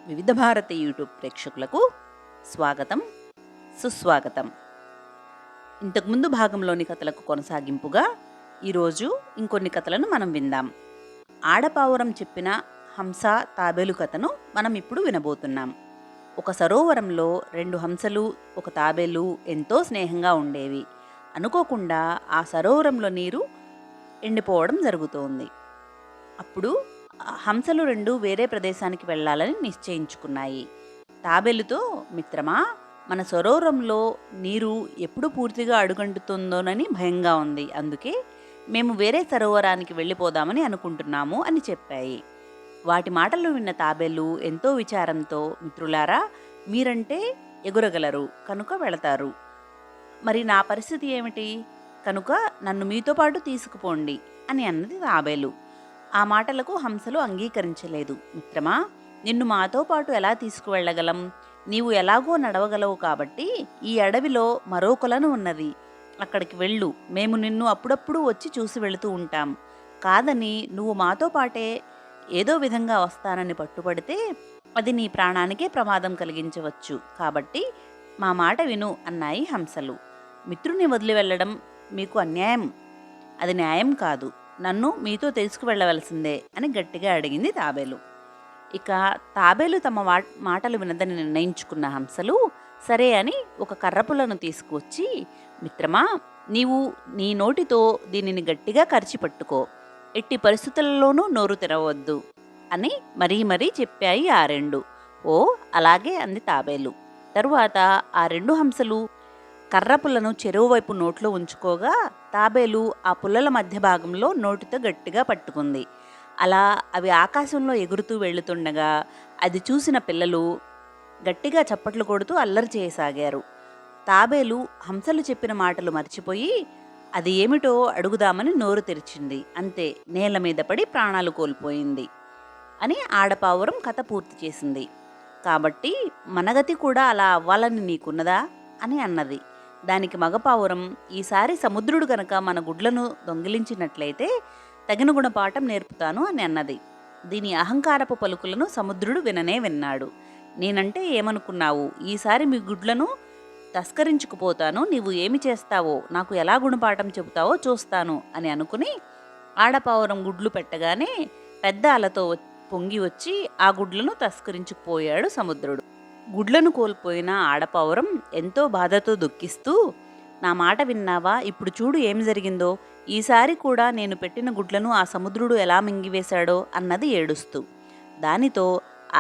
వివిధ భారతి యూట్యూబ్ ప్రేక్షకులకు స్వాగతం, సుస్వాగతం. ఇంతకుముందు భాగంలోని కథలకు కొనసాగింపుగా ఈరోజు ఇంకొన్ని కథలను మనం విందాం. ఆడపావురం చెప్పిన హంస తాబేలు కథను మనం ఇప్పుడు వినబోతున్నాం. ఒక సరోవరంలో 2 హంసలు, ఒక తాబేలు ఎంతో స్నేహంగా ఉండేవి. అనుకోకుండా ఆ సరోవరంలో నీరు ఎండిపోవడం జరుగుతోంది. అప్పుడు హంసలు 2 వేరే ప్రదేశానికి వెళ్ళాలని నిశ్చయించుకున్నాయి. తాబేలుతో, మిత్రమా, మన సరోవరంలో నీరు ఎప్పుడు పూర్తిగా అడుగంటుతుందోనని భయంగా ఉంది. అందుకే మేము వేరే సరోవరానికి వెళ్ళిపోదామని అనుకుంటున్నాము అని చెప్పాయి. వాటి మాటలు విన్న తాబేలు ఎంతో విచారంతో, మిత్రులారా, మీరంటే ఎగురగలరు కనుక వెళతారు. మరి నా పరిస్థితి ఏమిటి? కనుక నన్ను మీతో పాటు తీసుకుపోండి అని అన్నది తాబేలు. ఆ మాటలకు హంసలు అంగీకరించలేదు. మిత్రమా, నిన్ను మాతో పాటు ఎలా తీసుకువెళ్ళగలం? నీవు ఎలాగో నడవగలవు కాబట్టి ఈ అడవిలో మరో కొలను ఉన్నది, అక్కడికి వెళ్ళు. మేము నిన్ను అప్పుడప్పుడు వచ్చి చూసి వెళుతూ ఉంటాం. కాదని నువ్వు మాతో పాటే ఏదో విధంగా వస్తానని పట్టుపడితే అది నీ ప్రాణానికే ప్రమాదం కలిగించవచ్చు. కాబట్టి మా మాట విను అన్నాయి హంసలు. మిత్రుని వదిలి వెళ్ళడం మీకు అన్యాయం, అది న్యాయం కాదు. నన్ను మీతో తీసుకువెళ్ళవలసిందే అని గట్టిగా అడిగింది తాబేలు. ఇక తాబేలు తమ మాటలు వినదని నిర్ణయించుకున్న హంసలు సరే అని ఒక కర్రపులను తీసుకువచ్చి, మిత్రమా, నీవు నీ నోటితో దీనిని గట్టిగా కరిచి పట్టుకో, ఎట్టి పరిస్థితులలోనూ నోరు తెరవద్దు అని మరీ చెప్పాయి ఆ 2. ఓ అలాగే అంది తాబేలు. తరువాత ఆ 2 హంసలు కర్రపుల్లను చెరువు వైపు నోట్లో ఉంచుకోగా తాబేలు ఆ పుల్లల మధ్య భాగంలో నోటితో గట్టిగా పట్టుకుంది. అలా అవి ఆకాశంలో ఎగురుతూ వెళుతుండగా అది చూసిన పిల్లలు గట్టిగా చప్పట్లు కొడుతూ అల్లరి చేయసాగారు. తాబేలు హంసలు చెప్పిన మాటలు మర్చిపోయి అది ఏమిటో అడుగుదామని నోరు తెరిచింది. అంతే, నేల మీద పడి ప్రాణాలు కోల్పోయింది అని ఆడపావురం కథ పూర్తి చేసింది. కాబట్టి మనగతి కూడా అలా అవ్వాలని నీకున్నదా అని అన్నది. దానికి మగపావురం, ఈసారి సముద్రుడు గనక మన గుడ్లను దొంగిలించినట్లయితే తగిన గుణపాఠం నేర్పుతాను అని అన్నది. దీని అహంకారపు పలుకులను సముద్రుడు విన్నాడు. నేనంటే ఏమనుకున్నావు? ఈసారి మీ గుడ్లను తస్కరించుకుపోతాను. నీవు ఏమి చేస్తావో, నాకు ఎలా గుణపాఠం చెబుతావో చూస్తాను అని అనుకుని ఆడపావురం గుడ్లు పెట్టగానే పెద్ద అలతో పొంగి వచ్చి ఆ గుడ్లను తస్కరించుకుపోయాడు సముద్రుడు. గుడ్లను కోల్పోయిన ఆడపావురం ఎంతో బాధతో దుఃఖిస్తూ, నా మాట విన్నావా? ఇప్పుడు చూడు ఏమి జరిగిందో. ఈసారి కూడా నేను పెట్టిన గుడ్లను ఆ సముద్రుడు ఎలా మింగివేశాడో అన్నది ఏడుస్తూ. దానితో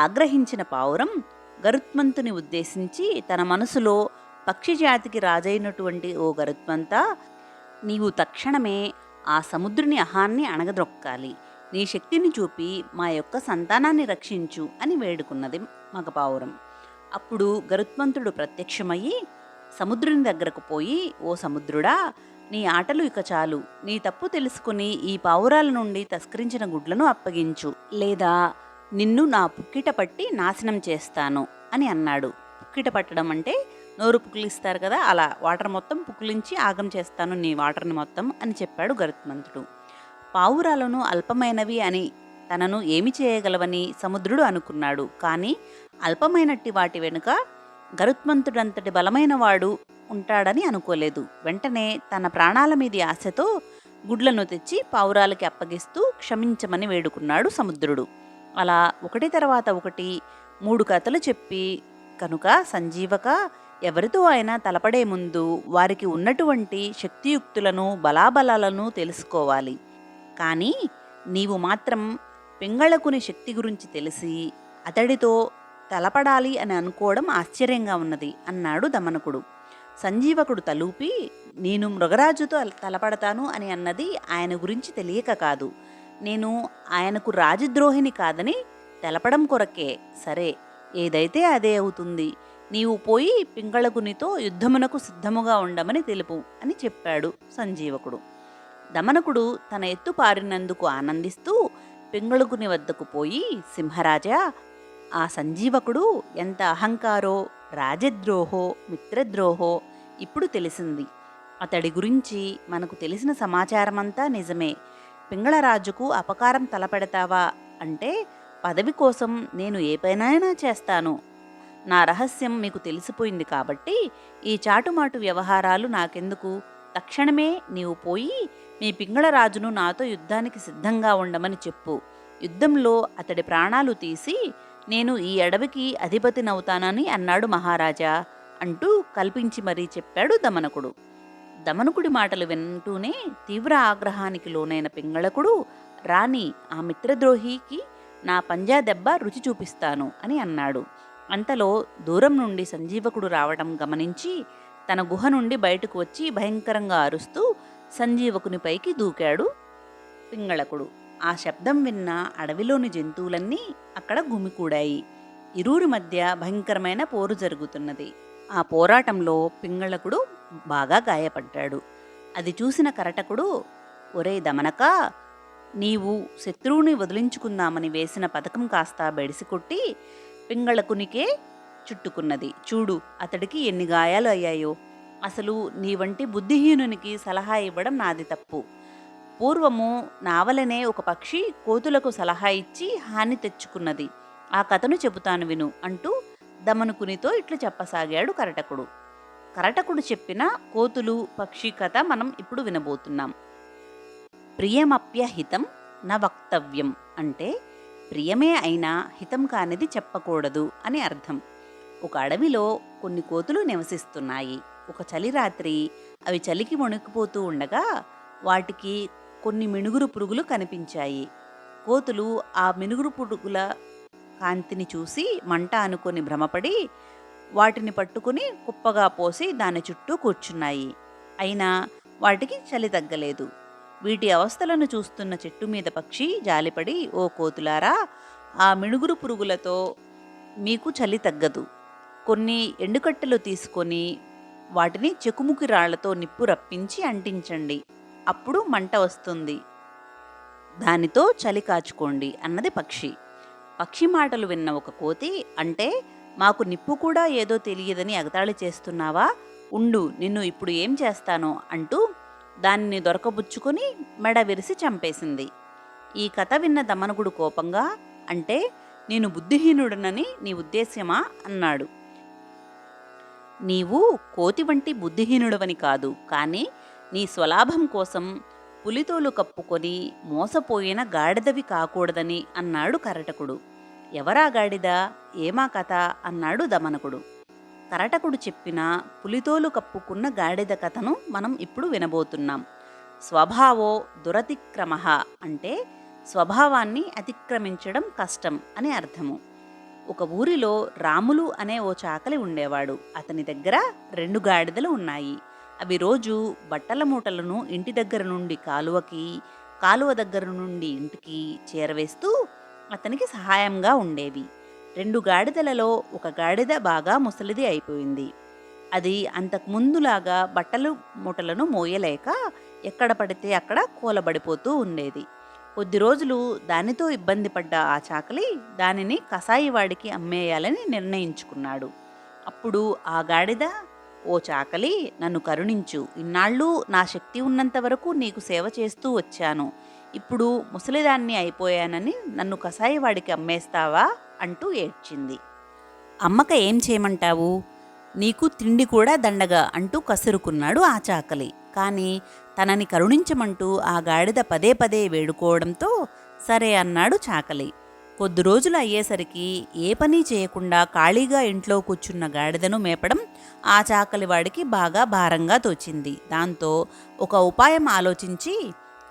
ఆగ్రహించిన పావురం గరుత్మంతుని ఉద్దేశించి తన మనసులో, పక్షిజాతికి రాజైనటువంటి ఓ గరుత్మంతా, నీవు తక్షణమే ఆ సముద్రుని అహాన్ని అణగద్రొక్కాలి. నీ శక్తిని చూపి మా యొక్క సంతానాన్ని రక్షించు అని వేడుకున్నది మగపావురం. అప్పుడు గరుత్మంతుడు ప్రత్యక్షమయ్యి సముద్రుని దగ్గరకు పోయి, ఓ సముద్రుడా, నీ ఆటలు ఇక చాలు. నీ తప్పు తెలుసుకుని ఈ పావురాల నుండి తస్కరించిన గుడ్లను అప్పగించు, లేదా నిన్ను నా పుక్కిట పట్టి నాశనం చేస్తాను అని అన్నాడు. పుక్కిట పట్టడం అంటే నోరు పుక్కిలిస్తారు కదా, అలా వాటర్ మొత్తం పుక్కిలించి ఆగం చేస్తాను నీ వాటర్ని మొత్తం అని చెప్పాడు గరుత్మంతుడు. పావురాలను అల్పమైనవి అని తనను ఏమి చేయగలవని సముద్రుడు అనుకున్నాడు. కానీ అల్పమైనట్టి వాటి వెనుక గరుత్మంతుడంతటి బలమైన వాడు ఉంటాడని అనుకోలేదు. వెంటనే తన ప్రాణాల మీది ఆశతో గుడ్లను తెచ్చి పావురాలకి అప్పగిస్తూ క్షమించమని వేడుకున్నాడు సముద్రుడు. అలా ఒకటి తర్వాత ఒకటి 3 కథలు చెప్పి, కనుక సంజీవక, ఎవరితో అయినా తలపడే ముందు వారికి ఉన్నటువంటి శక్తియుక్తులను బలాబలాలను తెలుసుకోవాలి. కానీ నీవు మాత్రం పింగళకుని శక్తి గురించి తెలిసి అతడితో తలపడాలి అని అనుకోవడం ఆశ్చర్యంగా ఉన్నది అన్నాడు దమనకుడు. సంజీవకుడు తలూపి, నేను మృగరాజుతో తలపడతాను అని అన్నది ఆయన గురించి తెలియక కాదు, నేను ఆయనకు రాజద్రోహిని కాదని తెలపడం కొరకే. సరే, ఏదైతే అదే అవుతుంది. నీవు పోయి పింగళకునితో యుద్ధమునకు సిద్ధముగా ఉండమని తెలుపు అని చెప్పాడు సంజీవకుడు. దమనకుడు తన ఎత్తు పారినందుకు ఆనందిస్తూ పింగళకుని వద్దకు పోయి, సింహరాజా, ఆ సంజీవకుడు ఎంత అహంకారో, రాజద్రోహో, మిత్రద్రోహో ఇప్పుడు తెలిసింది. అతడి గురించి మనకు తెలిసిన సమాచారమంతా నిజమే. పింగళరాజుకు అపకారం తలపెడతావా అంటే పదవి కోసం నేను ఏ పనైనా చేస్తాను. నా రహస్యం మీకు తెలిసిపోయింది కాబట్టి ఈ చాటుమాటు వ్యవహారాలు నాకెందుకు? తక్షణమే నీవు పోయి మీ పింగళరాజును నాతో యుద్ధానికి సిద్ధంగా ఉండమని చెప్పు. యుద్ధంలో అతడి ప్రాణాలు తీసి నేను ఈ అడవికి అధిపతినవుతానని అన్నాడు మహారాజా అంటూ కల్పించి మరీ చెప్పాడు దమనకుడు. దమనకుడి మాటలు వింటూనే తీవ్ర ఆగ్రహానికి లోనైన పింగళకుడు, రాణి, ఆ మిత్రద్రోహికి నా పంజా దెబ్బ రుచి చూపిస్తాను అని అన్నాడు. అంతలో దూరం నుండి సంజీవకుడు రావడం గమనించి తన గుహ నుండి బయటకు వచ్చి భయంకరంగా అరుస్తూ సంజీవకునిపైకి దూకాడు పింగళకుడు. ఆ శబ్దం విన్న అడవిలోని జంతువులన్నీ అక్కడ గుమికూడాయి. ఇరువురి మధ్య భయంకరమైన పోరు జరుగుతున్నది. ఆ పోరాటంలో పింగళకుడు బాగా గాయపడ్డాడు. అది చూసిన కరటకుడు, ఒరే దమనక, నీవు శత్రువుని వదిలించుకుందామని వేసిన పథకం కాస్త బెడిసికొట్టి పింగళకునికే చుట్టుకున్నది. చూడు అతడికి ఎన్ని గాయాలు అయ్యాయో. అసలు నీ వంటి బుద్ధిహీనునికి సలహా ఇవ్వడం నాది తప్పు. పూర్వము నావలనే ఒక పక్షి కోతులకు సలహా ఇచ్చి హాని తెచ్చుకున్నది. ఆ కథను చెబుతాను విను అంటూ దమనుకునితో ఇట్లు చెప్పసాగాడు కరటకుడు. కరటకుడు చెప్పిన కోతులు పక్షి కథ మనం ఇప్పుడు వినబోతున్నాం. ప్రియమప్యహితం న వక్తవ్యం అంటే ప్రియమే అయినా హితం కానిది చెప్పకూడదు అని అర్థం. ఒక అడవిలో కొన్ని కోతులు నివసిస్తున్నాయి. ఒక చలిరాత్రి అవి చలికి వణికిపోతూ ఉండగా వాటికి కొన్ని మినుగురు పురుగులు కనిపించాయి. కోతులు ఆ మినుగురు పురుగుల కాంతిని చూసి మంట అనుకొని భ్రమపడి వాటిని పట్టుకుని కుప్పగా పోసి దాని చుట్టూ కూర్చున్నాయి. అయినా వాటికి చలి తగ్గలేదు. వీటి అవస్థలను చూస్తున్న చెట్టు మీద పక్షి జాలిపడి, ఓ కోతులారా, ఆ మిణుగురు పురుగులతో మీకు చలి తగ్గదు. కొన్ని ఎండుకట్టెలు తీసుకొని వాటిని చెకుముకి రాళ్లతో నిప్పు రప్పించి అంటించండి. అప్పుడు మంట వస్తుంది. దానితో చలి కాచుకోండి అన్నది పక్షి. పక్షి మాటలు విన్న ఒక కోతి, అంటే మాకు నిప్పు కూడా ఏదో తెలియదని ఎగతాళి చేస్తున్నావా? ఉండు, నిన్ను ఇప్పుడు ఏం చేస్తానో అంటూ దానిని దొరకబుచ్చుకొని మెడ విరిసి చంపేసింది. ఈ కథ విన్న దమనకుడు కోపంగా, అంటే నేను బుద్ధిహీనుడనని నీ ఉద్దేశ్యమా అన్నాడు. నీవు కోతి వంటి బుద్ధిహీనుడవని కాదు, కానీ నీ స్వలాభం కోసం పులితోలు కప్పుకొని మోసపోయిన గాడిదవి కాకూడదని అన్నాడు కరటకుడు. ఎవరా గాడిద, ఏమా కథ అన్నాడు దమనకుడు. కరటకుడు చెప్పిన పులితోలు కప్పుకున్న గాడిద కథను మనం ఇప్పుడు వినబోతున్నాం. స్వభావో దురతిక్రమః అంటే స్వభావాన్ని అతిక్రమించడం కష్టం అని అర్థము. ఒక ఊరిలో రాములు అనే ఓ చాకలి ఉండేవాడు. అతని దగ్గర 2 గాడిదలు ఉన్నాయి. అవి రోజు బట్టల మూటలను ఇంటి దగ్గర నుండి కాలువకి, కాలువ దగ్గర నుండి ఇంటికి చేరవేస్తూ అతనికి సహాయంగా ఉండేవి. 2 గాడిదలలో ఒక గాడిద బాగా ముసలిది అయిపోయింది. అది అంతకుముందులాగా బట్టలు మూటలను మోయలేక ఎక్కడ పడితే అక్కడ కూలబడిపోతూ ఉండేది. కొద్ది రోజులు దానితో ఇబ్బంది పడ్డ ఆ చాకలి దానిని కసాయివాడికి అమ్మేయాలని నిర్ణయించుకున్నాడు. అప్పుడు ఆ గాడిద, ఓ చాకలి, నన్ను కరుణించు. ఇన్నాళ్ళు నా శక్తి ఉన్నంత వరకు నీకు సేవ చేస్తూ వచ్చాను. ఇప్పుడు ముసలిదాన్ని అయిపోయానని నన్ను కసాయివాడికి అమ్మేస్తావా అంటూ ఏడ్చింది. అమ్మక ఏం చేయమంటావు? నీకు తిండి కూడా దండగా అంటూ కసురుకున్నాడు ఆ చాకలి. కానీ తనని కరుణించమంటూ ఆ గాడిద పదే పదే వేడుకోవడంతో సరే అన్నాడు చాకలి. కొద్ది రోజులు అయ్యేసరికి ఏ పని చేయకుండా ఖాళీగా ఇంట్లో కూర్చున్న గాడిదను మేపడం ఆ చాకలివాడికి బాగా భారంగా తోచింది. దాంతో ఒక ఉపాయం ఆలోచించి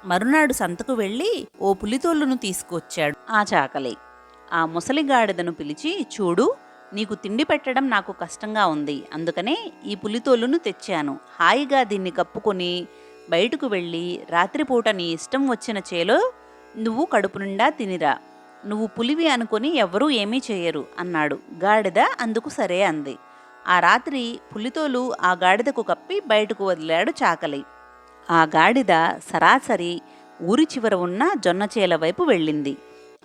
మరునాడు సంతకు వెళ్ళి ఓ పులితోలును తీసుకొచ్చాడు ఆ చాకలి. ఆ ముసలి గాడిదను పిలిచి, చూడు, నీకు తిండి పెట్టడం నాకు కష్టంగా ఉంది. అందుకనే ఈ పులితోలును తెచ్చాను. హాయిగా దీన్ని కప్పుకొని బయటకు వెళ్ళి రాత్రిపూట నీ ఇష్టం వచ్చిన చేలో నువ్వు కడుపు నిండా తినిరా. నువ్వు పులివి అనుకొని ఎవ్వరూ ఏమీ చేయరు అన్నాడు. గాడిద అందుకు సరే అంది. ఆ రాత్రి పులితోలు ఆ గాడిదకు కప్పి బయటకు వదిలాడు చాకలి. ఆ గాడిద సరాసరి ఊరి చివర ఉన్న జొన్నచేల వైపు వెళ్ళింది.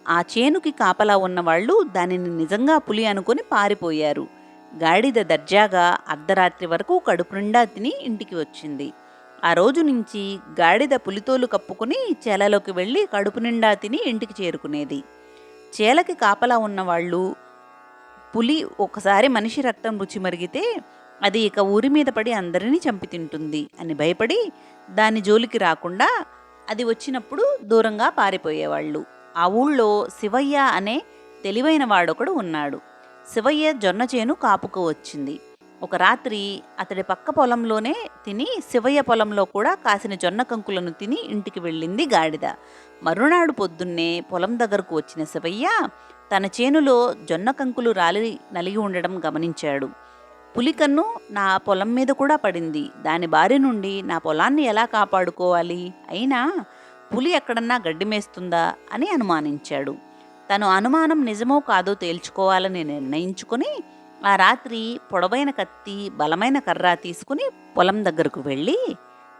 ఆ చేనుకి కాపలా ఉన్నవాళ్లు దానిని నిజంగా పులి అనుకొని పారిపోయారు. గాడిద దర్జాగా అర్ధరాత్రి వరకు కడుపు నిండా తిని ఇంటికి వచ్చింది. ఆ రోజు నుంచి గాడిద పులితోలు కప్పుకుని చేలలోకి వెళ్ళి కడుపు నిండా తిని ఇంటికి చేరుకునేది. చేలకి కాపలా ఉన్నవాళ్ళు పులి ఒకసారి మనిషి రక్తం రుచి మరిగితే అది ఇక ఊరి మీద పడి అందరినీ చంపి తింటుంది అని భయపడి దాని జోలికి రాకుండా అది వచ్చినప్పుడు దూరంగా పారిపోయేవాళ్ళు. ఆ ఊళ్ళో శివయ్య అనే తెలివైన వాడొకడు ఉన్నాడు. శివయ్య జొన్న చేను కాపుకు వచ్చింది. ఒక రాత్రి అతడి పక్క పొలంలోనే తిని శివయ్య పొలంలో కూడా కాసిన జొన్న కంకులను తిని ఇంటికి వెళ్ళింది గాడిద. మరునాడు పొద్దున్నే పొలం దగ్గరకు వచ్చిన శివయ్య తన చేనులో జొన్న కంకులు రాలి నలిగి ఉండడం గమనించాడు. పులికన్ను నా పొలం మీద కూడా పడింది. దాని బారి నుండి నా పొలాన్ని ఎలా కాపాడుకోవాలి? అయినా పులి ఎక్కడన్నా గడ్డి మేస్తుందా అని అనుమానించాడు. తను అనుమానం నిజమో కాదో తేల్చుకోవాలని నిర్ణయించుకుని ఆ రాత్రి పొడవైన కత్తి బలమైన కర్ర తీసుకుని పొలం దగ్గరకు వెళ్ళి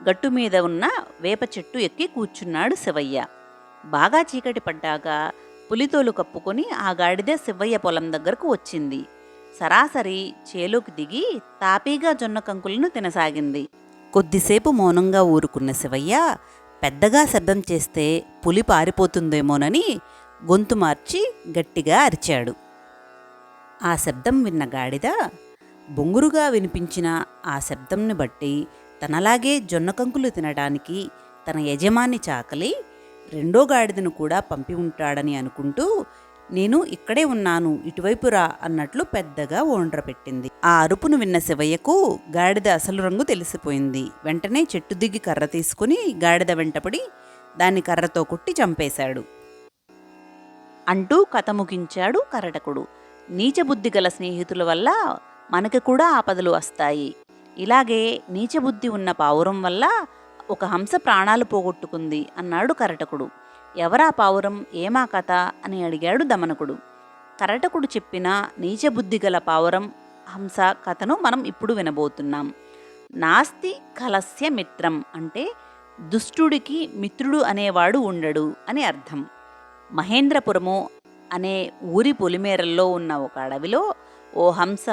గట్టు మీద ఉన్న వేప చెట్టు ఎక్కి కూర్చున్నాడు శివయ్య. బాగా చీకటి పడ్డాక పులితోలు కప్పుకొని ఆ గాడిద శివయ్య పొలం దగ్గరకు వచ్చింది. సరాసరి చేలోకి దిగి తాపీగా జొన్న కంకులను తినసాగింది. కొద్దిసేపు మౌనంగా ఊరుకున్న శివయ్య పెద్దగా శబ్దం చేస్తే పులి పారిపోతుందేమోనని గొంతు మార్చి గట్టిగా అరిచాడు. ఆ శబ్దం విన్న గాడిద బొంగురుగా వినిపించిన ఆ శబ్దంని బట్టి తనలాగే జొన్న కంకులు తినడానికి తన యజమాని చాకలి రెండో గాడిదను కూడా పంపి ఉంటాడని అనుకుంటూ నేను ఇక్కడే ఉన్నాను, ఇటువైపు రా అన్నట్లు పెద్దగా ఓండ్ర పెట్టింది. ఆ అరుపును విన్న శివయ్యకు గాడిద అసలు రంగు తెలిసిపోయింది. వెంటనే చెట్టు దిగి కర్ర తీసుకుని గాడిద వెంటపడి దాన్ని కర్రతో కొట్టి చంపేశాడు అంటూ కథ ముగించాడు కరటకుడు. నీచబుద్ధి గల స్నేహితుల వల్ల మనకి కూడా ఆపదలు వస్తాయి. ఇలాగే నీచబుద్ధి ఉన్న పావురం వల్ల ఒక హంస ప్రాణాలు పోగొట్టుకుంది అన్నాడు కరటకుడు. ఎవరా పావురం, ఏమా కథ అని అడిగాడు దమనకుడు. కరటకుడు చెప్పిన నీచబుద్ధి గల పావురం హంస కథను మనం ఇప్పుడు వినబోతున్నాం. నాస్తి కలస్య మిత్రం అంటే దుష్టుడికి మిత్రుడు అనేవాడు ఉండడు అని అర్థం. మహేంద్రపురము అనే ఊరి పొలిమేరల్లో ఉన్న ఒక అడవిలో ఓ హంస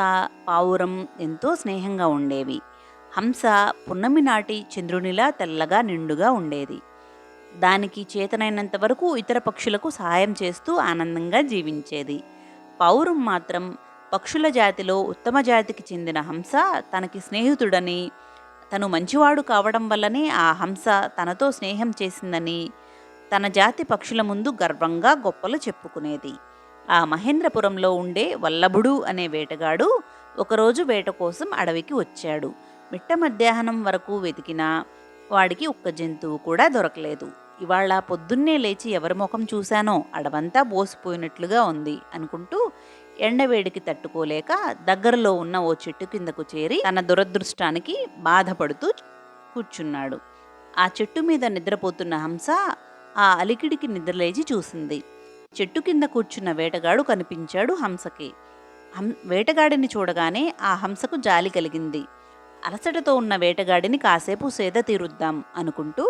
పావురం ఎంతో స్నేహంగా ఉండేవి. హంస పున్నమి నాటి చంద్రునిలా తెల్లగా నిండుగా ఉండేది. దానికి చేతనైనంత వరకు ఇతర పక్షులకు సహాయం చేస్తూ ఆనందంగా జీవించేది. పావురం మాత్రం పక్షుల జాతిలో ఉత్తమ జాతికి చెందిన హంస తనకి స్నేహితుడని, తను మంచివాడు కావడం వల్లనే ఆ హంస తనతో స్నేహం చేసిందని తన జాతి పక్షుల ముందు గర్వంగా గొప్పలు చెప్పుకునేది. ఆ మహేంద్రపురంలో ఉండే వల్లభుడు అనే వేటగాడు ఒకరోజు వేట కోసం అడవికి వచ్చాడు. మిట్ట మధ్యాహ్నం వరకు వెతికినా వాడికి ఒక్క జంతువు కూడా దొరకలేదు. ఇవాళ పొద్దున్నే లేచి ఎవరి ముఖం చూశానో అడవంతా బోసిపోయినట్లుగా ఉంది అనుకుంటూ ఎండవేడికి తట్టుకోలేక దగ్గరలో ఉన్న ఓ చెట్టు కిందకు చేరి తన దురదృష్టానికి బాధపడుతూ కూర్చున్నాడు. ఆ చెట్టు మీద నిద్రపోతున్న హంస ఆ అలికిడికి నిద్రలేచి చూసింది. చెట్టు కింద కూర్చున్న వేటగాడు కనిపించాడు హంసకి. వేటగాడిని చూడగానే ఆ హంసకు జాలి కలిగింది. అలసటతో ఉన్న వేటగాడిని కాసేపు సేద తీరుద్దాం అనుకుంటూ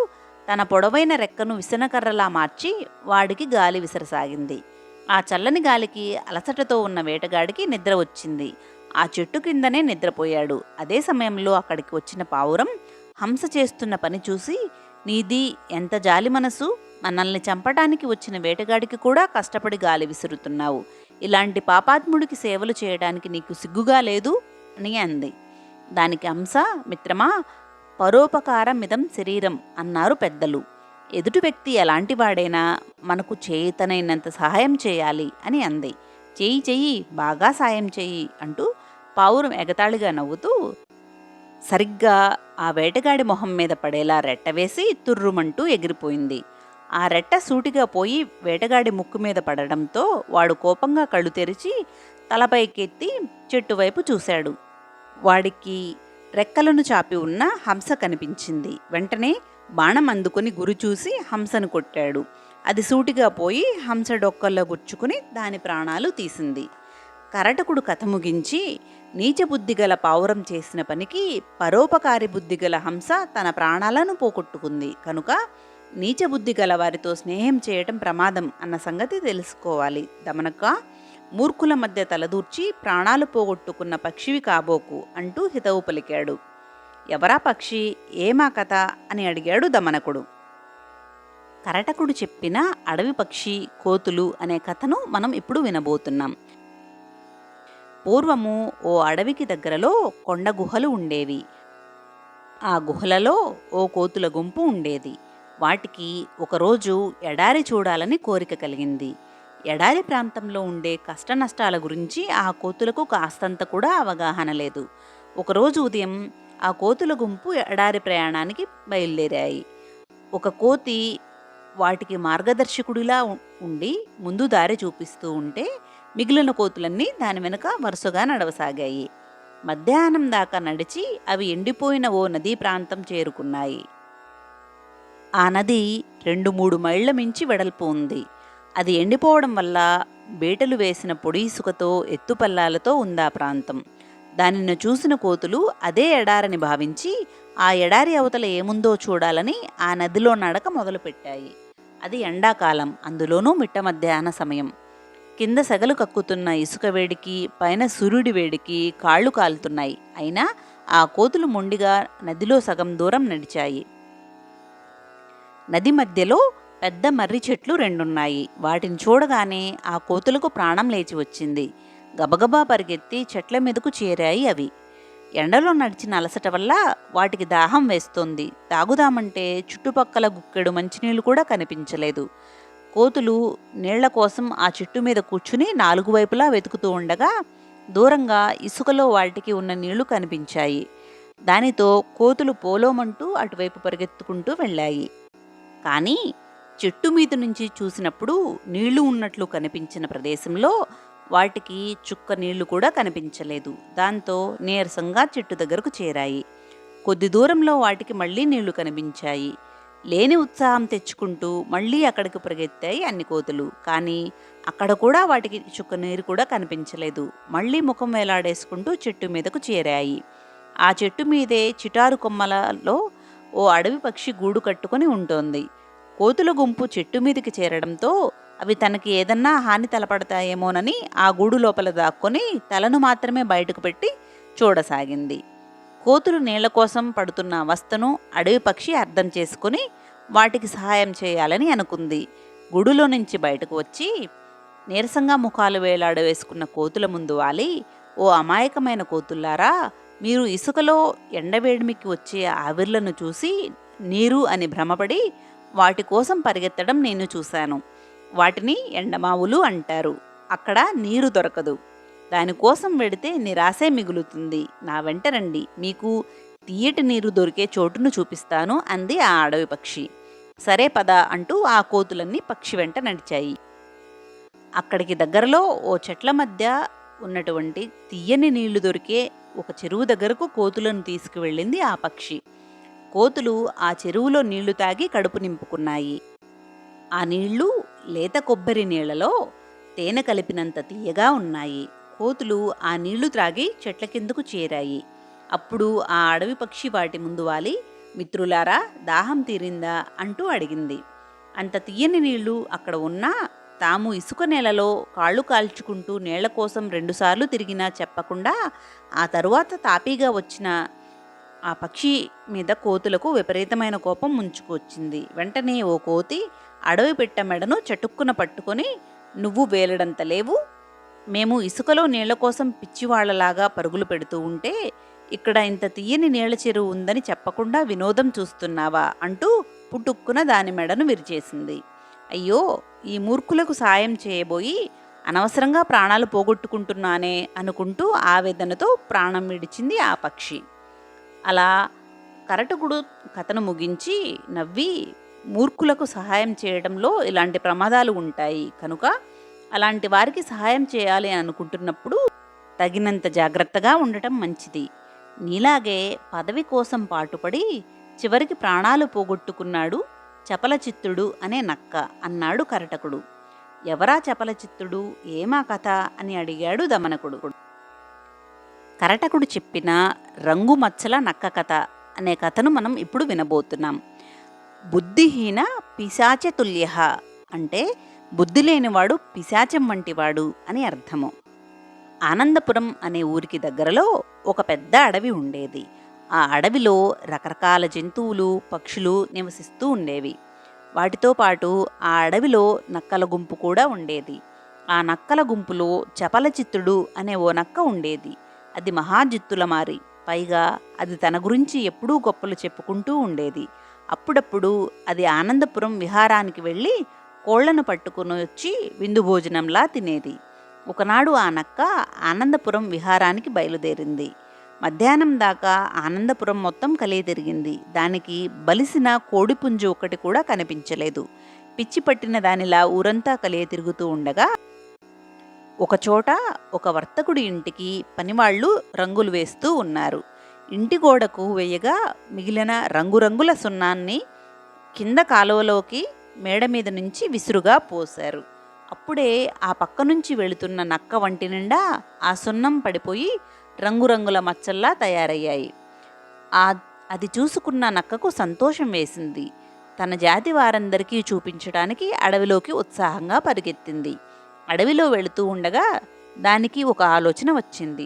తన పొడవైన రెక్కను విసనకర్రలా మార్చి వాడికి గాలి విసరసాగింది. ఆ చల్లని గాలికి అలసటతో ఉన్న వేటగాడికి నిద్ర వచ్చింది. ఆ చెట్టు కిందనే నిద్రపోయాడు. అదే సమయంలో అక్కడికి వచ్చిన పావురం హంస చేస్తున్న పని చూసి, నీది ఎంత జాలి మనసు, మనల్ని చంపటానికి వచ్చిన వేటగాడికి కూడా కష్టపడి గాలి విసురుతున్నావు. ఇలాంటి పాపాత్ముడికి సేవలు చేయడానికి నీకు సిగ్గుగా లేదు అని అంది. దానికి హంస, మిత్రమా, పరోపకారమిదం శరీరం అన్నారు పెద్దలు. ఎదుటి వ్యక్తి ఎలాంటివాడైనా మనకు చేతనైనంత సహాయం చేయాలి అని అంది. చెయ్యి చెయ్యి, బాగా సాయం చెయ్యి అంటూ పావురం ఎగతాళిగా నవ్వుతూ సరిగ్గా ఆ వేటగాడి మొహం మీద పడేలా రెట్టవేసి తుర్రుమంటూ ఎగిరిపోయింది. ఆ రెట్ట సూటిగా పోయి వేటగాడి ముక్కు మీద పడడంతో వాడు కోపంగా కళ్ళు తెరిచి తలపైకెత్తి చెట్టు వైపు చూశాడు. వాడికి రెక్కలను చాపి ఉన్న హంస కనిపించింది. వెంటనే బాణం అందుకుని గురి చూసి హంసను కొట్టాడు. అది సూటిగా పోయి హంస డొక్కల్లో గుచ్చుకుని దాని ప్రాణాలు తీసింది. కరటకుడు కథ ముగించి, నీచబుద్ధిగల పావురం చేసిన పనికి పరోపకారి బుద్ధిగల హంస తన ప్రాణాలను పోగొట్టుకుంది కనుక నీచబుద్ధి గల వారితో స్నేహం చేయటం ప్రమాదం అన్న సంగతి తెలుసుకోవాలి. దమనక, మూర్ఖుల మధ్య తలదూర్చి ప్రాణాలు పోగొట్టుకున్న పక్షివి కాబోకు అంటూ హితవు పలికాడు. ఎవరా పక్షి, ఏమా కథ అని అడిగాడు దమనకుడు. కరటకుడు చెప్పిన అడవి పక్షి కోతులు అనే కథను మనం ఇప్పుడు వినబోతున్నాం. పూర్వము ఓ అడవికి దగ్గరలో కొండ గుహలు ఉండేవి. ఆ గుహలలో ఓ కోతుల గుంపు ఉండేది. వాటికి ఒకరోజు ఎడారి చూడాలని కోరిక కలిగింది. ఎడారి ప్రాంతంలో ఉండే కష్టనష్టాల గురించి ఆ కోతులకు కాస్తంత కూడా అవగాహన లేదు. ఒకరోజు ఉదయం ఆ కోతుల గుంపు ఎడారి ప్రయాణానికి బయలుదేరాయి. ఒక కోతి వాటికి మార్గదర్శకుడిలా ఉండి ముందు దారి చూపిస్తూ ఉంటే మిగిలిన కోతులన్నీ దాని వెనుక వరుసగా నడవసాగాయి. మధ్యాహ్నం దాకా నడిచి అవి ఎండిపోయిన ఓ నదీ ప్రాంతం చేరుకున్నాయి. ఆ నది 2-3 మైళ్ల మించి వెడల్పు ఉంది. అది ఎండిపోవడం వల్ల బేటలు వేసిన పొడి ఇసుకతో ఎత్తుపల్లాలతో ఉందా ప్రాంతం. దానిని చూసిన కోతులు అదే ఎడారని భావించి ఆ ఎడారి అవతల ఏముందో చూడాలని ఆ నదిలో నడక మొదలుపెట్టాయి. అది ఎండాకాలం, అందులోనూ మిట్ట మధ్యాహ్న సమయం. కింద సెగలు కక్కుతున్న ఇసుక వేడికి, పైన సూర్యుడి వేడికి కాళ్ళు కాలుతున్నాయి. అయినా ఆ కోతులు మొండిగా నదిలో సగం దూరం నడిచాయి. నది మధ్యలో పెద్ద మర్రి చెట్లు 2 ఉన్నాయి. వాటిని చూడగానే ఆ కోతులకు ప్రాణం లేచి వచ్చింది. గబగబా పరిగెత్తి చెట్ల మీదకు చేరాయి అవి. ఎండలో నడిచిన అలసట వల్ల వాటికి దాహం వేస్తోంది. తాగుదామంటే చుట్టుపక్కల గుక్కెడు మంచినీళ్లు కూడా కనిపించలేదు. కోతులు నీళ్ల కోసం ఆ చెట్టు మీద కూర్చుని 4 వైపులా వెతుకుతూ ఉండగా దూరంగా ఇసుకలో వాటికి ఉన్న నీళ్లు కనిపించాయి. దానితో కోతులు పోలోమంటూ అటువైపు పరిగెత్తుకుంటూ వెళ్ళాయి. కానీ చెట్టు మీద నుంచి చూసినప్పుడు నీళ్లు ఉన్నట్లు కనిపించిన ప్రదేశంలో వాటికి చుక్క నీళ్లు కూడా కనిపించలేదు. దాంతో నీరసంగా చెట్టు దగ్గరకు చేరాయి. కొద్ది దూరంలో వాటికి మళ్లీ నీళ్లు కనిపించాయి. లేని ఉత్సాహం తెచ్చుకుంటూ మళ్లీ అక్కడికి పరిగెత్తాయి అన్ని కోతులు. కానీ అక్కడ కూడా వాటికి చుక్క నీరు కూడా కనిపించలేదు. మళ్లీ ముఖం వేలాడేసుకుంటూ చెట్టు మీదకు చేరాయి. ఆ చెట్టు మీదే చిటారు కొమ్మలలో ఓ అడవి పక్షి గూడు కట్టుకుని ఉంటోంది. కోతుల గుంపు చెట్టు మీదకి చేరడంతో అవి తనకి ఏదన్నా హాని తలపడతాయేమోనని ఆ గూడు లోపల దాక్కొని తలను మాత్రమే బయటకు పెట్టి చూడసాగింది. కోతులు నీళ్ల కోసం పడుతున్న అవస్థను అడవి పక్షి అర్థం చేసుకుని వాటికి సహాయం చేయాలని అనుకుంది. గూడులో నుంచి బయటకు వచ్చి నీరసంగా ముఖాలు వేలాడవేసుకున్న కోతుల ముందు వాలి, ఓ అమాయకమైన కోతుల్లారా, మీరు ఇసుకలో ఎండవేడిమికి వచ్చే ఆవిర్లను చూసి నీరు అని భ్రమపడి వాటి కోసం పరిగెత్తడం నేను చూశాను. వాటిని ఎండమావులు అంటారు. అక్కడ నీరు దొరకదు. దానికోసం వెడితే నిరాశే మిగులుతుంది. నా వెంట రండి, మీకు తీయటి నీరు దొరికే చోటును చూపిస్తాను అంది ఆ అడవి పక్షి. సరే పద అంటూ ఆ కోతులన్నీ పక్షి వెంట నడిచాయి. అక్కడికి దగ్గరలో ఓ చెట్ల మధ్య ఉన్నటువంటి తీయని నీళ్లు దొరికే ఒక చెరువు దగ్గరకు కోతులను తీసుకువెళ్ళింది ఆ పక్షి. కోతులు ఆ చెరువులో నీళ్లు తాగి కడుపు నింపుకున్నాయి. ఆ నీళ్లు లేత కొబ్బరి నీళ్లలో తేనె కలిపినంత తీయగా ఉన్నాయి. కోతులు ఆ నీళ్లు త్రాగి చెట్ల కిందకు చేరాయి. అప్పుడు ఆ అడవి పక్షి వాటి ముందు వాలి, మిత్రులారా, దాహం తీరిందా అంటూ అడిగింది. అంత తీయని నీళ్లు అక్కడ ఉన్నా తాము ఇసుక నేలలో కాళ్ళు కాల్చుకుంటూ నీళ్ల కోసం 2 సార్లు తిరిగినా చెప్పకుండా ఆ తరువాత తాపీగా వచ్చిన ఆ పక్షి మీద కోతులకు విపరీతమైన కోపం ముంచుకొచ్చింది. వెంటనే ఓ కోతి అడవి పెట్ట మెడను చటుక్కున పట్టుకొని, నువ్వు వేలడంత లేవు, మేము ఇసుకలో నీళ్ల కోసం పిచ్చివాళ్లలాగా పరుగులు పెడుతూ ఉంటే ఇక్కడ ఇంత తీయని నీళ్ల చెరువు ఉందని చెప్పకుండా వినోదం చూస్తున్నావా అంటూ పుట్టుక్కున దాని మెడను విరిచేసింది. అయ్యో, ఈ మూర్ఖులకు సాయం చేయబోయి అనవసరంగా ప్రాణాలు పోగొట్టుకుంటున్నానే అనుకుంటూ ఆవేదనతో ప్రాణం విడిచింది ఆ పక్షి. అలా కరటకుడు కథను ముగించి నవ్వి, మూర్ఖులకు సహాయం చేయడంలో ఇలాంటి ప్రమాదాలు ఉంటాయి కనుక అలాంటి వారికి సహాయం చేయాలి అనుకుంటున్నప్పుడు తగినంత జాగ్రత్తగా ఉండటం మంచిది. నీలాగే పదవి కోసం పాటుపడి చివరికి ప్రాణాలు పోగొట్టుకున్నాడు చపలచిత్తుడు అనే నక్క అన్నాడు కరటకుడు. ఎవరా చపలచిత్తుడు, ఏమా కథ అని అడిగాడు దమనకుడు. కరటకుడు చెప్పిన రంగుమచ్చల నక్క కథ అనే కథను మనం ఇప్పుడు వినబోతున్నాం. బుద్ధిహీన పిశాచతుల్య అంటే బుద్ధి లేనివాడు పిశాచం వంటివాడు అని అర్థము. ఆనందపురం అనే ఊరికి దగ్గరలో ఒక పెద్ద అడవి ఉండేది. ఆ అడవిలో రకరకాల జంతువులు, పక్షులు నివసిస్తూ ఉండేవి. వాటితో పాటు ఆ అడవిలో నక్కల గుంపు కూడా ఉండేది. ఆ నక్కల గుంపులో చపలచిత్తుడు అనే ఓ నక్క ఉండేది. అది మహాజిత్తులమారి. పైగా అది తన గురించి ఎప్పుడూ గొప్పలు చెప్పుకుంటూ ఉండేది. అప్పుడప్పుడు అది ఆనందపురం విహారానికి వెళ్ళి కోళ్లను పట్టుకుని వచ్చి విందు భోజనంలా తినేది. ఒకనాడు ఆ నక్క ఆనందపురం విహారానికి బయలుదేరింది. మధ్యాహ్నం దాకా ఆనందపురం మొత్తం కలియ తిరిగింది. దానికి బలిసిన కోడిపుంజు ఒకటి కూడా కనిపించలేదు. పిచ్చి పట్టిన దానిలా ఊరంతా కలియ తిరుగుతూ ఉండగా ఒకచోట ఒక వర్తకుడి ఇంటికి పనివాళ్లు రంగులు వేస్తూ ఉన్నారు. ఇంటి గోడకు వేయగా మిగిలిన రంగురంగుల సున్నాన్ని కింద కాలువలోకి మేడ మీద నుంచి విసురుగా పోశారు. అప్పుడే ఆ పక్క నుంచి వెళుతున్న నక్క వంటి నిండా ఆ సున్నం పడిపోయి రంగురంగుల మచ్చల్లా తయారయ్యాయి. ఆ అది చూసుకున్న నక్కకు సంతోషం వేసింది. తన జాతి వారందరికీ చూపించడానికి అడవిలోకి ఉత్సాహంగా పరిగెత్తింది. అడవిలో వెళుతూ ఉండగా దానికి ఒక ఆలోచన వచ్చింది.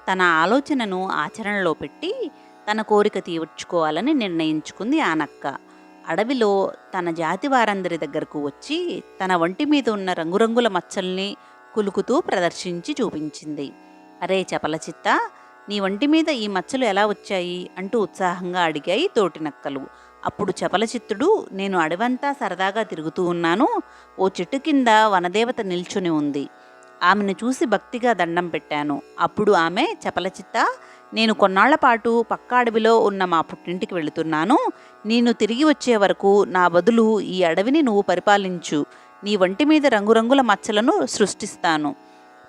తన ఆలోచనను ఆచరణలో పెట్టి తన కోరిక తీర్చుకోవాలని నిర్ణయించుకుంది ఆ నక్క. అడవిలో తన జాతి వారందరి దగ్గరకు వచ్చి తన ఒంటి మీద ఉన్న రంగురంగుల మచ్చల్ని కులుకుతూ ప్రదర్శించి చూపించింది. అరే చపలచిత్త, నీ ఒంటి మీద ఈ మచ్చలు ఎలా వచ్చాయి అంటూ ఉత్సాహంగా అడిగాయి తోటి నక్కలు. అప్పుడు చపలచిత్తుడు, నేను అడవంతా సరదాగా తిరుగుతూ ఉన్నాను. ఓ చెట్టు కింద వనదేవత నిల్చుని ఉంది. ఆమెను చూసి భక్తిగా దండం పెట్టాను. అప్పుడు ఆమె, చపలచిత్త, నేను కొన్నాళ్ల పాటు పక్క అడవిలో ఉన్న మా పుట్టింటికి వెళుతున్నాను. నేను తిరిగి వచ్చే వరకు నా బదులు ఈ అడవిని నువ్వు పరిపాలించు. నీ ఒంటి మీద రంగురంగుల మచ్చలను సృష్టిస్తాను.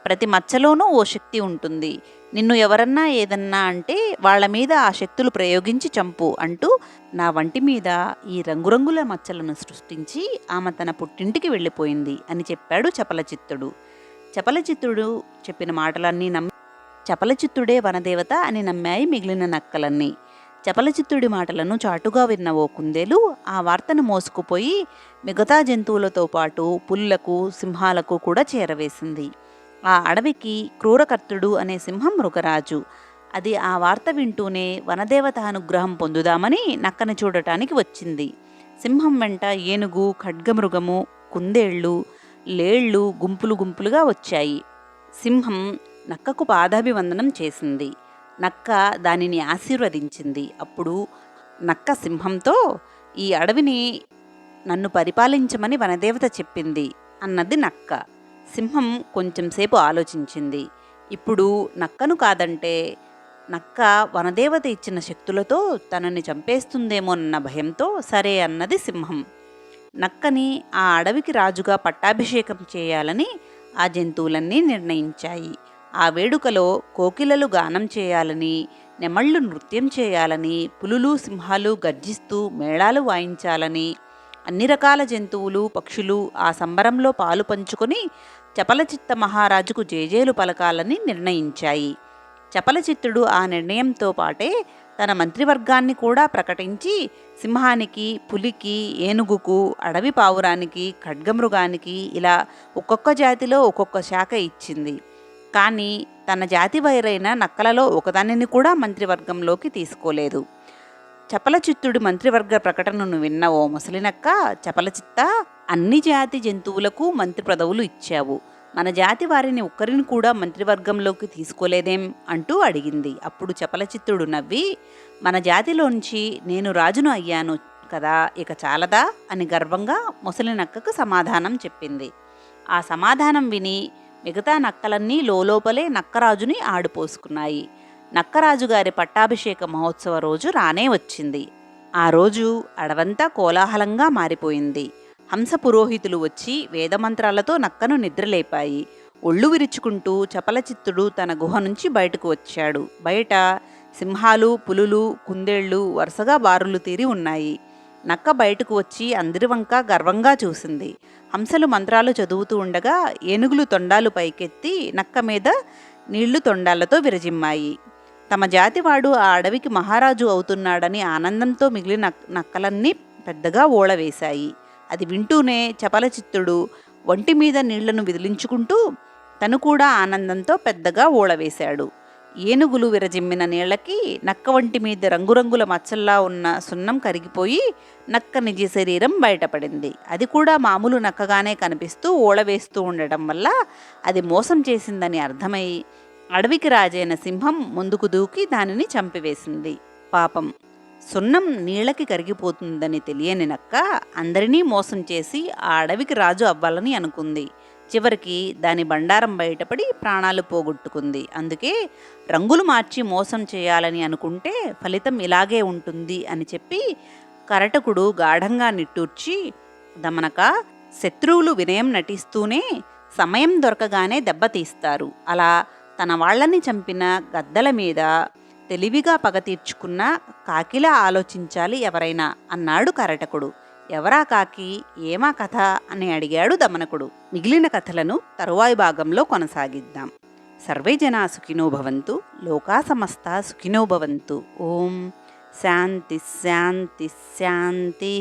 ప్రతి మచ్చలోనూ ఓ శక్తి ఉంటుంది. నిన్ను ఎవరన్నా ఏదన్నా అంటే వాళ్ల మీద ఆ శక్తులు ప్రయోగించి చంపు అంటూ నా వంటి మీద ఈ రంగురంగుల మచ్చలను సృష్టించి ఆమె తన పుట్టింటికి వెళ్ళిపోయింది అని చెప్పాడు చపలచిత్తుడు. చపలచిత్తుడు చెప్పిన మాటలన్నీ చపలచిత్తుడే వనదేవత అని నమ్మాయి మిగిలిన నక్కలన్నీ. చపలచిత్తుడి మాటలను చాటుగా విన్న ఓ కుందేలు ఆ వార్తను మోసుకుపోయి మిగతా జంతువులతో పాటు పులులకు, సింహాలకు కూడా చేరవేసింది. ఆ అడవికి క్రూరకర్తుడు అనే సింహం మృగరాజు. అది ఆ వార్త వింటూనే వనదేవత అనుగ్రహం పొందుదామని నక్కని చూడటానికి వచ్చింది. సింహం వెంట ఏనుగు, ఖడ్గమృగము, కుందేళ్లు, లేళ్లు గుంపులు గుంపులుగా వచ్చాయి. సింహం నక్కకు పాదాభివందనం చేసింది. నక్క దానిని ఆశీర్వదించింది. అప్పుడు నక్క సింహంతో, ఈ అడవిని నన్ను పరిపాలించమని వనదేవత చెప్పింది అన్నది నక్క. సింహం కొంచెంసేపు ఆలోచించింది. ఇప్పుడు నక్కను కాదంటే నక్క వనదేవత ఇచ్చిన శక్తులతో తనని చంపేస్తుందేమోనన్న భయంతో సరే అన్నది సింహం. నక్కని ఆ అడవికి రాజుగా పట్టాభిషేకం చేయాలని ఆ జంతువులన్నీ నిర్ణయించాయి. ఆ వేడుకలో కోకిలలు గానం చేయాలని, నెమళ్ళు నృత్యం చేయాలని, పులులు, సింహాలు గర్జిస్తూ మేళాలు వాయించాలని, అన్ని రకాల జంతువులు, పక్షులు ఆ సంబరంలో పాలు పంచుకొని చపలచిత్త మహారాజుకు జేజేలు పలకాలని నిర్ణయించాయి. చపలచిత్తుడు ఆ నిర్ణయంతో పాటే తన మంత్రివర్గాన్ని కూడా ప్రకటించి సింహానికి, పులికి, ఏనుగుకు, అడవి పావురానికి, ఖడ్గమృగానికి ఇలా ఒక్కొక్క జాతిలో ఒక్కొక్క శాఖ ఇచ్చింది. కానీ తన జాతి వైరైన నక్కలలో ఒకదానిని కూడా మంత్రివర్గంలోకి తీసుకోలేదు. చపలచిత్తుడి మంత్రివర్గ ప్రకటనను విన్న ఓ ముసలినక్క, చపలచిత్త, అన్ని జాతి జంతువులకు మంత్రి పదవులు ఇచ్చావు, మన జాతి వారిని ఒక్కరిని కూడా మంత్రివర్గంలోకి తీసుకోలేదేం అంటూ అడిగింది. అప్పుడు చపలచిత్తుడు నవ్వి, మన జాతిలోంచి నేను రాజును అయ్యాను కదా, ఇక చాలదా అని గర్వంగా ముసలినక్కకు సమాధానం చెప్పింది. ఆ సమాధానం విని మిగతా నక్కలన్నీ లోపలే నక్కరాజుని ఆడిపోసుకున్నాయి. నక్కరాజుగారి పట్టాభిషేక మహోత్సవ రోజు రానే వచ్చింది. ఆ రోజు అడవంతా కోలాహలంగా మారిపోయింది. హంస పురోహితులు వచ్చి వేదమంత్రాలతో నక్కను నిద్రలేపాయి. ఒళ్ళు విరుచుకుంటూ చపలచిత్తుడు తన గుహ నుంచి బయటకు వచ్చాడు. బయట సింహాలు, పులులు, కుందేళ్లు వరుసగా బారులు తీరి ఉన్నాయి. నక్క బయటకు వచ్చి అందరి వంక గర్వంగా చూసింది. హంసలు మంత్రాలు చదువుతూ ఉండగా ఏనుగులు తొండాలు పైకెత్తి నక్క మీద నీళ్లు తొండాలతో విరజిమ్మాయి. తమ జాతివాడు ఆ అడవికి మహారాజు అవుతున్నాడని ఆనందంతో మిగిలిన నక్కలన్నీ పెద్దగా ఓళవేశాయి. అది వింటూనే చపలచిత్తుడు ఒంటి మీద నీళ్లను విదిలించుకుంటూ తను కూడా ఆనందంతో పెద్దగా ఓళవేశాడు. ఏనుగులు విరజిమ్మిన నీళ్లకి నక్క వంటి మీద రంగురంగుల మచ్చల్లా ఉన్న సున్నం కరిగిపోయి నక్క నిజ శరీరం బయటపడింది. అది కూడా మామూలు నక్కగానే కనిపిస్తూ ఓళవేస్తూ ఉండటం వల్ల అది మోసం చేసిందని అర్థమై అడవికి రాజైన సింహం ముందుకు దూకి దానిని చంపివేసింది. పాపం, సున్నం నీళ్లకి కరిగిపోతుందని తెలియని నక్క అందరినీ మోసం చేసి ఆ అడవికి రాజు అవ్వాలని అనుకుంది. చివరికి దాని బండారం బయటపడి ప్రాణాలు పోగొట్టుకుంది. అందుకే రంగులు మార్చి మోసం చేయాలని అనుకుంటే ఫలితం ఇలాగే ఉంటుంది అని చెప్పి కరటకుడు గాఢంగా నిట్టూర్చి, దమనక, శత్రువులు వినయం నటిస్తూనే సమయం దొరకగానే దెబ్బతీస్తారు. అలా తన వాళ్ళని చంపిన గద్దల మీద తెలివిగా పగ తీర్చుకున్న కాకిలా ఆలోచించాలి ఎవరైనా అన్నాడు కరటకుడు. ఎవరా కాకి, ఏమా కథ అని అడిగాడు దమనకుడు. మిగిలిన కథలను తరువాయి భాగంలో కొనసాగిద్దాం. సర్వే జనా సుఖినో భవంతు, లోకా సమస్తా సుఖినో భవంతు. ఓం శాంతి శాంతి శాంతి.